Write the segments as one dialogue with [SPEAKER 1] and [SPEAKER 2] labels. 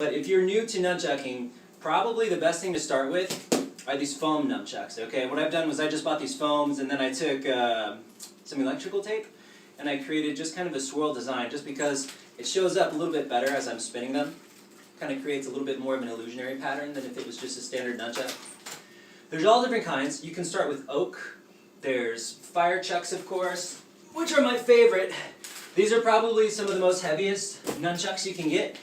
[SPEAKER 1] But if you're new to nunchucking, probably the best thing to start with are these foam nunchucks, okay? What I've done was I just bought these foams and then I took some electrical tape and I created just kind of a swirl design just because it shows up a little bit better as I'm spinning them. Kind of creates a little bit more of an illusionary pattern than if it was just a standard nunchuck. There's all different kinds. You can start with oak. There's fire chucks, of course, which are my favorite. These are probably some of the most heaviest nunchucks you can get.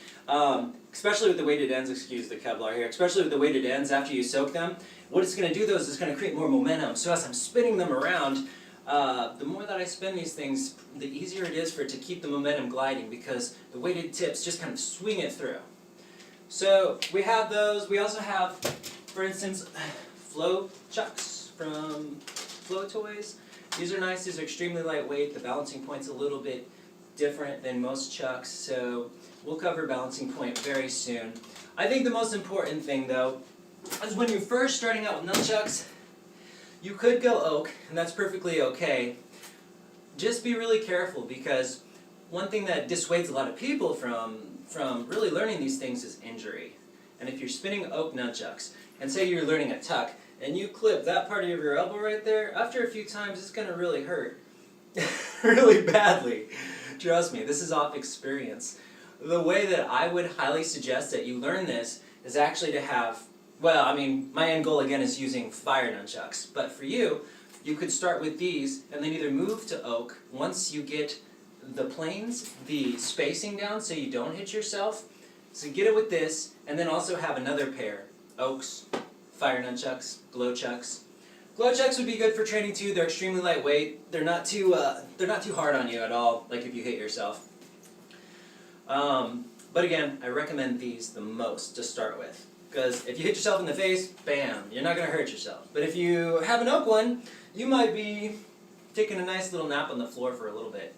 [SPEAKER 1] Especially with the weighted ends, excuse the Kevlar here, especially with the weighted ends after you soak them. What it's going to do though is it's going to create more momentum. So as I'm spinning them around, the more that I spin these things, the easier it is for it to keep the momentum gliding because the weighted tips just kind of swing it through. So we have those. We also have, for instance, Flowtricks from Flow Toys. These are nice. These are extremely lightweight. The balancing point's a little bit different than most chucks, so we'll cover balancing point very soon. I think the most important thing though is when you're first starting out with nunchucks, you could go oak, and that's perfectly okay. Just be really careful because one thing that dissuades a lot of people from really learning these things is injury. And if you're spinning oak nunchucks, and say you're learning a tuck, and you clip that part of your elbow right there, after a few times it's going to really hurt. Really badly. Trust me, this is off experience. The way that I would highly suggest that you learn this is actually to have, well, I mean, my end goal again is using fire nunchucks, but for you, you could start with these and then either move to oak once you get the planes, the spacing down so you don't hit yourself. So get it with this, and then also have another pair, oaks, fire nunchucks, glow chucks. Glow chucks would be good for training too. They're extremely lightweight. They're not too hard on you at all, like if you hit yourself. But again, I recommend these the most to start with. Because if you hit yourself in the face, bam, you're not going to hurt yourself. But if you have an oak one, you might be taking a nice little nap on the floor for a little bit.